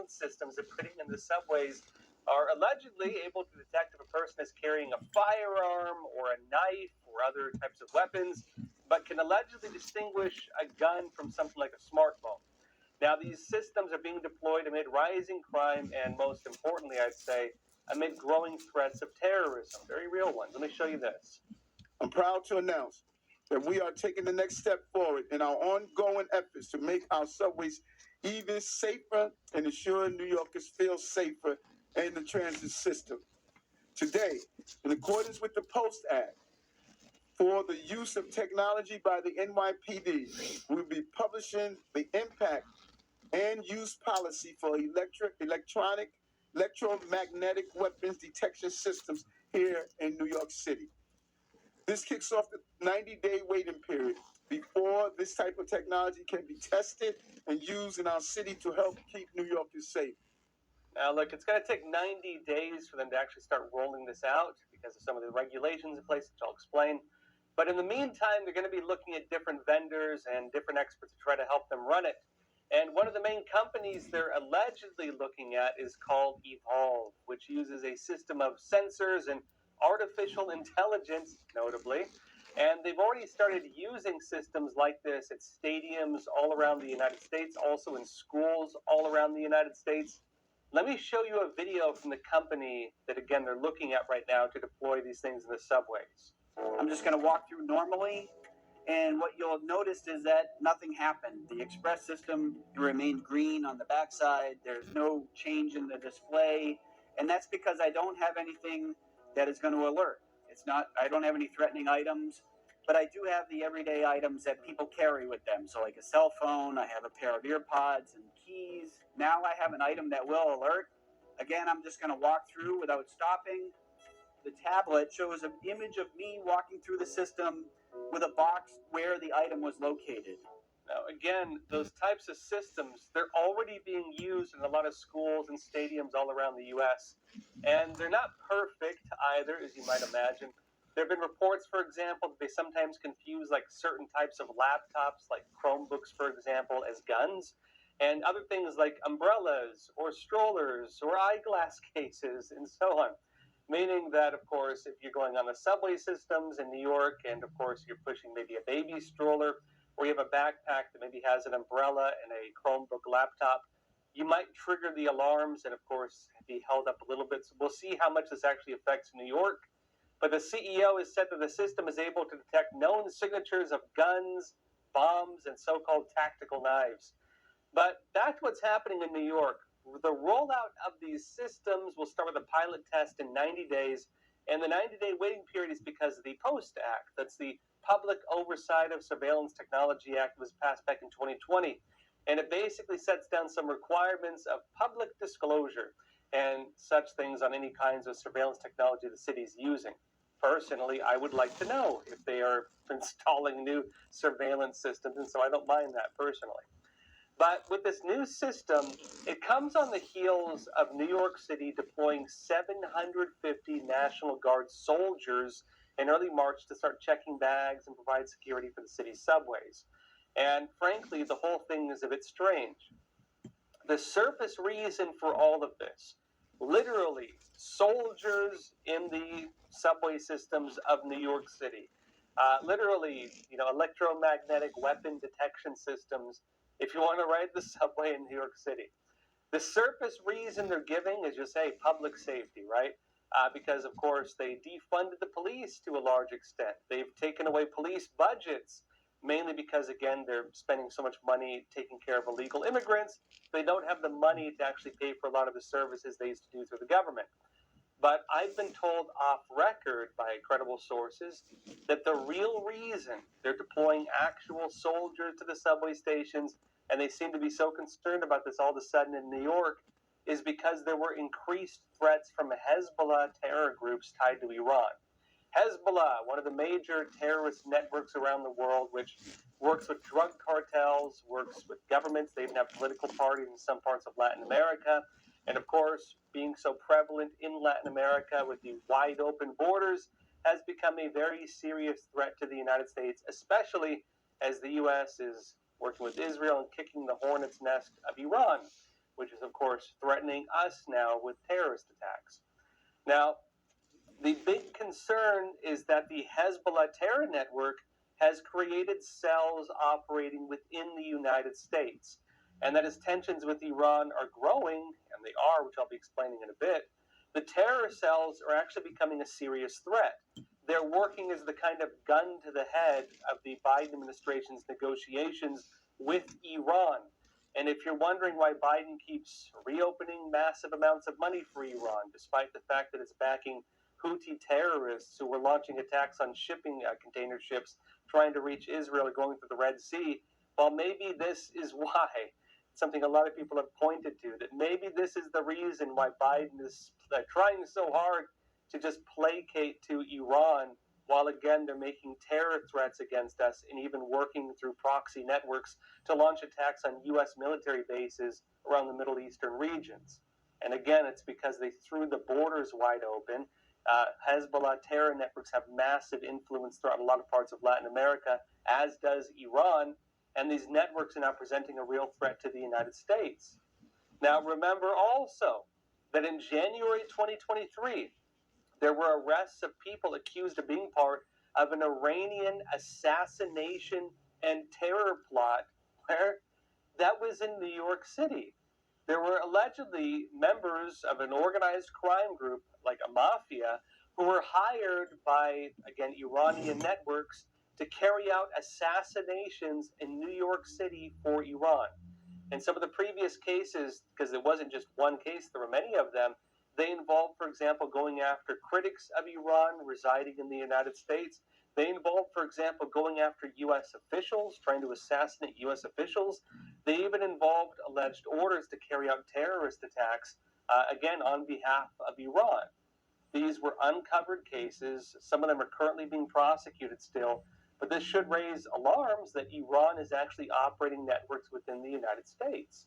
surveillance systems they're putting in the subways are allegedly able to detect if a person is carrying a firearm or a knife or other types of weapons, but can allegedly distinguish a gun from something like a smartphone. Now, these systems are being deployed amid rising crime and, most importantly, I'd say, amid growing threats of terrorism, very real ones. Let me show you this. I'm proud to announce that we are taking the next step forward in our ongoing efforts to make our subways even safer and ensure New Yorkers feel safer in the transit system. Today, in accordance with the Post Act, for the use of technology by the NYPD, we'll be publishing the impact and use policy for electromagnetic weapons detection systems here in New York City. This kicks off the 90-day waiting period before this type of technology can be tested and used in our city to help keep New Yorkers safe. Now, look, it's going to take 90 days for them to actually start rolling this out because of some of the regulations in place, which I'll explain. But in the meantime, they're going to be looking at different vendors and different experts to try to help them run it. And one of the main companies they're allegedly looking at is called Evolve, which uses a system of sensors and artificial intelligence, notably. And they've already started using systems like this at stadiums all around the United States, also in schools all around the United States. Let me show you a video from the company that, again, they're looking at right now to deploy these things in the subways. I'm just going to walk through normally, and what you'll have noticed is that nothing happened. The express system remained green on the backside. There's no change in the display, and that's because I don't have anything that is going to alert. I don't have any threatening items, but I do have the everyday items that people carry with them. So like a cell phone, I have a pair of ear pods and keys. Now I have an item that will alert. Again, I'm just going to walk through without stopping. The tablet shows an image of me walking through the system with a box where the item was located. Now, again, those types of systems, they're already being used in a lot of schools and stadiums all around the U.S. And they're not perfect either, as you might imagine. There have been reports, for example, that they sometimes confuse like certain types of laptops, like Chromebooks, for example, as guns, and other things like umbrellas or strollers or eyeglass cases and so on. Meaning that, of course, if you're going on the subway systems in New York and, of course, you're pushing maybe a baby stroller or you have a backpack that maybe has an umbrella and a Chromebook laptop, you might trigger the alarms and, of course, be held up a little bit. So we'll see how much this actually affects New York. But the CEO has said that the system is able to detect known signatures of guns, bombs, and so-called tactical knives. But back to what's happening in New York. The rollout of these systems will start with a pilot test in 90 days, and the 90-day waiting period is because of the POST Act. That's the Public Oversight of Surveillance Technology Act that was passed back in 2020. And it basically sets down some requirements of public disclosure and such things on any kinds of surveillance technology the city's using. Personally, I would like to know if they are installing new surveillance systems, and so I don't mind that personally. But with this new system, it comes on the heels of New York City deploying 750 National Guard soldiers in early March to start checking bags and provide security for the city's subways. And frankly, the whole thing is a bit strange. The surface reason for all of this, literally soldiers in the subway systems of New York City, literally, electromagnetic weapon detection systems, if you want to ride the subway in New York City. The surface reason they're giving is just, hey, public safety, right? Because, of course, they defunded the police to a large extent. They've taken away police budgets, mainly because, again, they're spending so much money taking care of illegal immigrants. They don't have the money to actually pay for a lot of the services they used to do through the government. But I've been told off record by credible sources that the real reason they're deploying actual soldiers to the subway stations, and they seem to be so concerned about this all of a sudden in New York, is because there were increased threats from Hezbollah terror groups tied to Iran. Hezbollah, one of the major terrorist networks around the world, which works with drug cartels, works with governments. They even have political parties in some parts of Latin America. And of course, being so prevalent in Latin America with the wide open borders has become a very serious threat to the United States, especially as the U.S. is working with Israel and kicking the hornet's nest of Iran, which is, of course, course, threatening us now with terrorist attacks. Now, the big concern is that the Hezbollah terror network has created cells operating within the United States, and that as tensions with Iran are growing, and they are, which I'll be explaining in a bit, the terror cells are actually becoming a serious threat. They're working as the kind of gun to the head of the Biden administration's negotiations with Iran. And if you're wondering why Biden keeps reopening massive amounts of money for Iran, despite the fact that it's backing Houthi terrorists who were launching attacks on shipping container ships trying to reach Israel or going through the Red Sea, well, maybe this is why. Something a lot of people have pointed to, that maybe this is the reason why Biden is trying so hard to just placate to Iran, while again they're making terror threats against us and even working through proxy networks to launch attacks on U.S. military bases around the Middle Eastern regions. And again, it's because they threw the borders wide open. Hezbollah terror networks have massive influence throughout a lot of parts of Latin America, as does Iran, and these networks are now presenting a real threat to the United States. Now, remember also that in January 2023, there were arrests of people accused of being part of an Iranian assassination and terror plot where that was in New York City. There were allegedly members of an organized crime group, like a mafia, who were hired by, again, Iranian networks to carry out assassinations in New York City for Iran. And some of the previous cases, because it wasn't just one case, there were many of them, they involved, for example, going after critics of Iran residing in the United States. They involved, for example, going after U.S. officials, trying to assassinate U.S. officials. They even involved alleged orders to carry out terrorist attacks, again, on behalf of Iran. These were uncovered cases. Some of them are currently being prosecuted still, but this should raise alarms that Iran is actually operating networks within the United States.